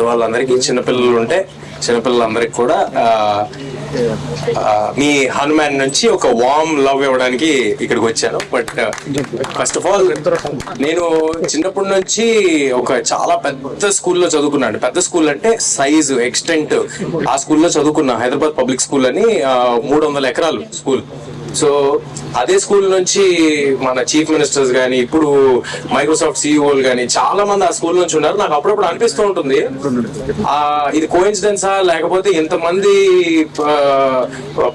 పెద్దవాళ్ళందరికీ, చిన్నపిల్లలు ఉంటే చిన్నపిల్లలందరికీ కూడా మీ హనుమాన్ నుంచి ఒక వార్మ్ లవ్ ఇవ్వడానికి ఇక్కడికి వచ్చాను. బట్ ఫస్ట్ ఆఫ్ ఆల్ నేను చిన్నప్పటి నుంచి ఒక చాలా పెద్ద స్కూల్లో చదువుకున్నాను. పెద్ద స్కూల్ అంటే సైజు ఎక్స్టెంట్, ఆ స్కూల్లో చదువుకున్నా. హైదరాబాద్ పబ్లిక్ స్కూల్ అని 300 ఎకరాలు స్కూల్. సో అదే స్కూల్ నుంచి మన చీఫ్ మినిస్టర్స్ కానీ, ఇప్పుడు మైక్రోసాఫ్ట్ సిఇఓలు కానీ చాలా మంది ఆ స్కూల్ నుంచి ఉన్నారు. నాకు అప్పుడప్పుడు అనిపిస్తూ ఉంటుంది, ఇది కోఇన్సిడెన్సా లేకపోతే ఇంతమంది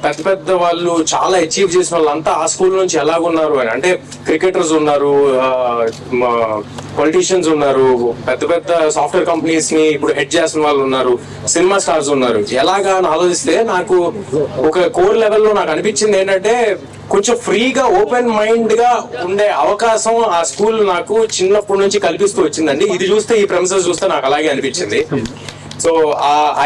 పెద్ద పెద్ద వాళ్ళు చాలా అచీవ్ చేసిన వాళ్ళంతా ఆ స్కూల్ నుంచి ఎలాగున్నారు అని. అంటే క్రికెటర్స్ ఉన్నారు, పొలిటీషియన్స్ ఉన్నారు, పెద్ద పెద్ద సాఫ్ట్వేర్ కంపెనీస్ ని ఇప్పుడు హెడ్ చేసిన వాళ్ళు ఉన్నారు, సినిమా స్టార్స్ ఉన్నారు. ఎలాగా అని ఆలోచిస్తే నాకు ఒక కోర్ లెవెల్లో నాకు అనిపించింది ఏంటంటే, కొంచెం ఫ్రీగా ఓపెన్ మైండ్ గా ఉండే అవకాశం ఆ స్కూల్ నాకు చిన్నప్పటి నుంచి కల్పిస్తూ వచ్చిందండి. ఇది చూస్తే, ఈ ప్రెమిసెస్ చూస్తే నాకు అలాగే అనిపించింది. సో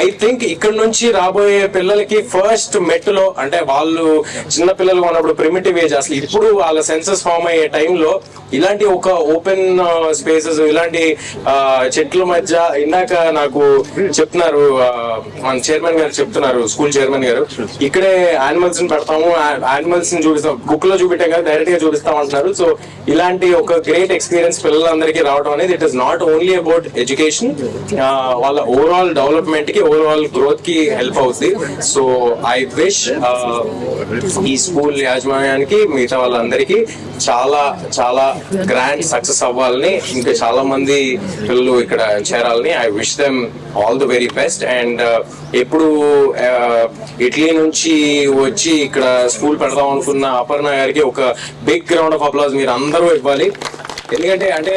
ఐ థింక్ ఇక్కడ నుంచి రాబోయే పిల్లలకి ఫస్ట్ మెట్టులో, అంటే వాళ్ళు చిన్న పిల్లలు ఉన్నప్పుడు ప్రిమిటివ్ ఏజ్, అసలు ఇప్పుడు వాళ్ళ సెన్సెస్ ఫామ్ అయ్యే టైంలో ఇలాంటి ఒక ఓపెన్ స్పేసెస్, ఇలాంటి చెట్ల మధ్య, ఇందాక నాకు చెప్తున్నారు మన చైర్మన్ గారు చెప్తున్నారు, స్కూల్ చైర్మన్ గారు, ఇక్కడే యానిమల్స్ ని పెడతాము, యానిమల్స్ ని చూపిస్తాం, బుక్ లో చూపించాం కదా, డైరెక్ట్ గా చూపిస్తాం అంటున్నారు. సో ఇలాంటి ఒక గ్రేట్ ఎక్స్పీరియన్స్ పిల్లలందరికీ రావడం అనేది, it is not only about education, వాళ్ళ ఓవరాల్ డెవలప్మెంట్ కి, ఓవరాల్ గ్రోత్ కి హెల్ప్ అవుతుంది. సో ఐ విష్ ఈ స్కూల్ యాజమాన్యానికి, మిగతా వాళ్ళందరికీ చాలా చాలా గ్రాండ్ సక్సెస్ అవ్వాలని, ఇంకా చాలా మంది పిల్లలు ఇక్కడ చేరాలని I wish them all the very best. And ఎప్పుడు ఇటలీ నుంచి వచ్చి ఇక్కడ స్కూల్ పెడదాం అనుకున్న అపర్ణ గారికి ఒక బిగ్ రౌండ్ ఆఫ్ అప్లాజ్ మీరు అందరూ ఇవ్వాలి. ఎందుకంటే అంటే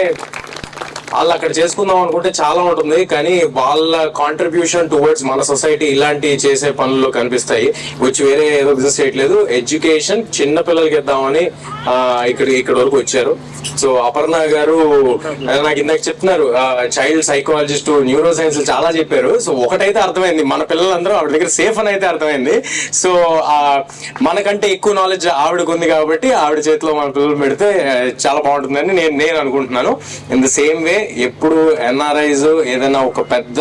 వాళ్ళు అక్కడ చేసుకుందాం అనుకుంటే చాలా ఉంటుంది, కానీ వాళ్ళ కాంట్రిబ్యూషన్ టువర్డ్స్ మన సొసైటీ ఇలాంటి చేసే పనుల్లో కనిపిస్తాయి. వచ్చి వేరే ఏదో బిజినెస్ చేయట్లేదు, ఎడ్యుకేషన్ చిన్న పిల్లలకి ఇద్దామని ఇక్కడ వరకు వచ్చారు. సో అపర్ణ గారు నాకు ఇందాక చెప్తున్నారు, చైల్డ్ సైకాలజిస్ట్, న్యూరో సైన్స్ చాలా చెప్పారు. సో ఒకటైతే అర్థమైంది, మన పిల్లలందరూ ఆవిడ దగ్గర సేఫ్ అని అయితే అర్థమైంది. సో మనకంటే ఎక్కువ నాలెడ్జ్ ఆవిడకు ఉంది కాబట్టి ఆవిడ చేతిలో మన పిల్లలు పెడితే చాలా బాగుంటుందని నేను అనుకుంటున్నాను. ఇన్ ద సేమ్ వే ఎప్పుడు ఎన్ఆర్ఐస్ ఏదైనా ఒక పెద్ద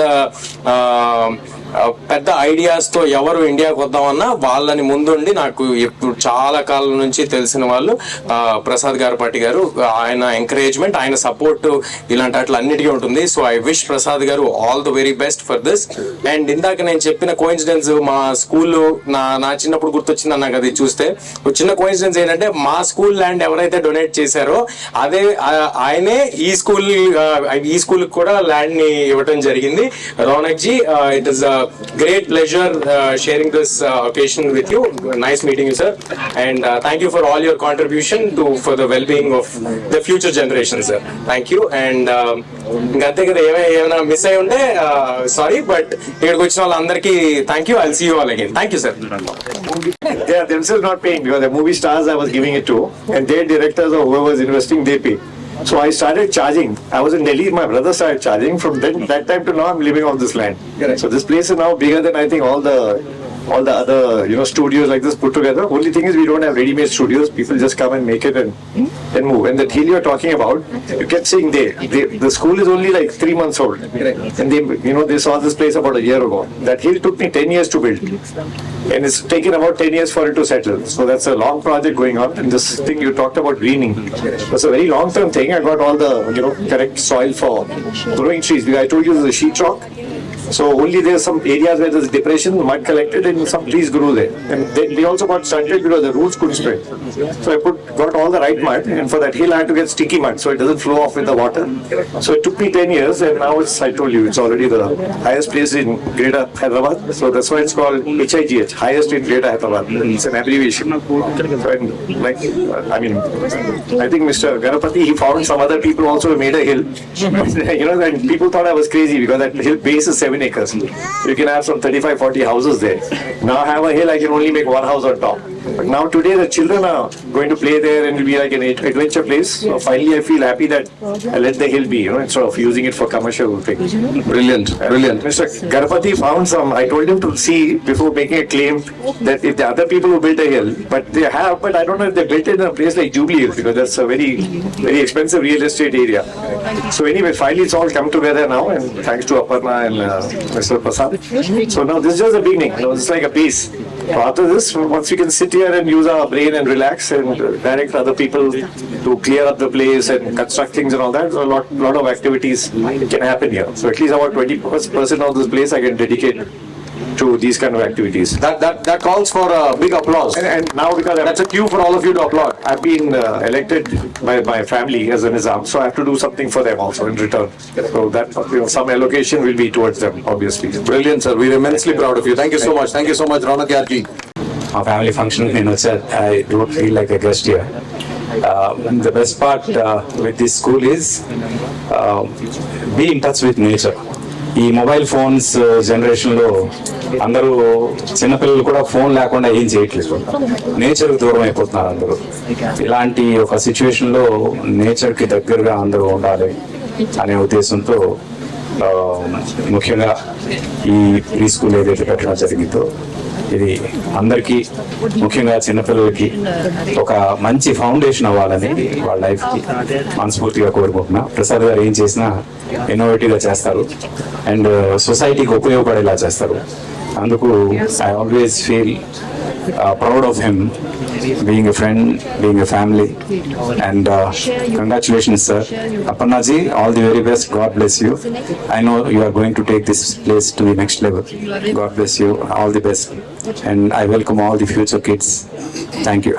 ఐడియాస్ తో ఎవరు ఇండియాకి వద్దామన్నా వాళ్ళని ముందుండి, నాకు ఎప్పుడు చాలా కాలం నుంచి తెలిసిన వాళ్ళు ప్రసాద్ గారపాటి గారు, ఆయన ఎంకరేజ్మెంట్, ఆయన సపోర్ట్ ఇలాంటి అట్లా అన్నిటికీ ఉంటుంది. సో ఐ విష్ ప్రసాద్ గారు all the very best for this. And ఇందాక నేను చెప్పిన కోఇన్సిడెన్స్, మా స్కూల్ నా చిన్నప్పుడు గుర్తొచ్చింది నాకు అది చూస్తే. చిన్న కోఇన్సిడెన్స్ ఏంటంటే, మా స్కూల్ ల్యాండ్ ఎవరైతే డొనేట్ చేశారో అదే ఆయనే ఈ స్కూల్ కూడా ల్యాండ్ ని ఇవ్వటం జరిగింది. Raunak ji, it is great pleasure sharing this occasion with you. Nice meeting you, sir, and thank you for all your contribution for the well-being of the future generations, sir. Thank you. And ఇంకంతే కదా, ఏమైనా miss అయి ఉంటే sorry, but ఇక్కడికి వచ్చిన వాళ్ళందరికీ thank you. I'll see you all again. Thank you, sir. They are themselves not paying, because the movie stars I was giving it to, and their directors or whoever was investing, they pay. So I started charging. I was in Delhi, my brother started charging. From that time to now, I'm living off this land. Correct. So this place is now bigger than I think all the other studios like this put together. Only thing is we don't have ready-made studios. People just come and make it and move. And the hill you're talking about, you kept saying the school is only like 3 months old. Correct. And they saw this place about a year ago. That hill took me 10 years to build, and it's taken about 10 years for it to settle. So that's a long project going on. And this thing you talked about greening, that's a very long-term thing. I got all the correct soil for growing trees, because I told you there's a sheet rock. So only there's some areas where there's depression, mud collected, and some trees grew there. And they also got stunted because the roots couldn't spread. So I got all the right mud, and for that hill I had to get sticky mud so it doesn't flow off with the water. So it took me 10 years, and now I told you, it's already the highest place in Greater Hyderabad. So that's why it's called HIGH, highest in Greater Hyderabad. It's an abbreviation. So, I think Mr. Ganapati, he found some other people also who made a hill. And people thought I was crazy, because that hill base is 7 acres. You can have some 35-40 houses there. Now I have a hill, I can only make one house on top. But now today the children are going to play there and will be like an adventure place. So finally I feel happy that I let the hill be, instead of using it for commercial things. Brilliant. Mr. Garapati found some. I told him to see before making a claim that if the other people who built a hill, but they have, but I don't know if they built it in a place like Jubilee Hills because that's a very, very expensive real estate area. So anyway, finally it's all come together now, and thanks to Aparna and Mr. Prasad. So now this is just the beginning. It's like a base. So after this, once we can sit here and use our brain and relax and direct other people to clear up the place and construct things and all that, so a lot of activities can happen here. So at least about 20% of this place I can dedicate to these kind of activities. That calls for a big applause. And now because That's a cue for all of you to applaud. I've been elected by my family as a Nizam, so I have to do something for them also in return. So that some allocation will be towards them, obviously. Brilliant, sir. We're immensely proud of you. Thank you so much. Thank you so much, Raunak Yarji. మా family function నేను వచ్చాను. I don't feel like a guest here. The best part with this school is be in touch with nature. ఈ mobile phones జనరేషన్లో అందరూ చిన్నపిల్లలు కూడా phone లేకుండా ఏం చేయట్లేదు. నేచర్కి దూరం అయిపోతున్నారు అందరూ. ఇలాంటి ఒక సిచ్యువేషన్లో నేచర్కి దగ్గరగా అందరూ ఉండాలి అనే ఉద్దేశంతో ముఖ్యంగా ఈ ప్రీ స్కూల్ ఏదైతే పెట్టడం జరిగిందో ఇది అందరికీ ముఖ్యంగా చిన్నపిల్లలకి ఒక మంచి ఫౌండేషన్ అవ్వాలని వాళ్ళ లైఫ్కి మనస్ఫూర్తిగా కోరుకుంటున్నా. ప్రసాద్ గారు ఏం చేసినా ఇన్నోవేటివ్గా చేస్తారు అండ్ సొసైటీకి ఉపయోగపడేలా చేస్తారు. అందుకు I always feel proud of him being a friend, being a family, and congratulations, sir. Aparna ji, all the very best. God bless you. I know you are going to take this place to the next level. God bless you. All the best, and I welcome all the future kids. Thank you.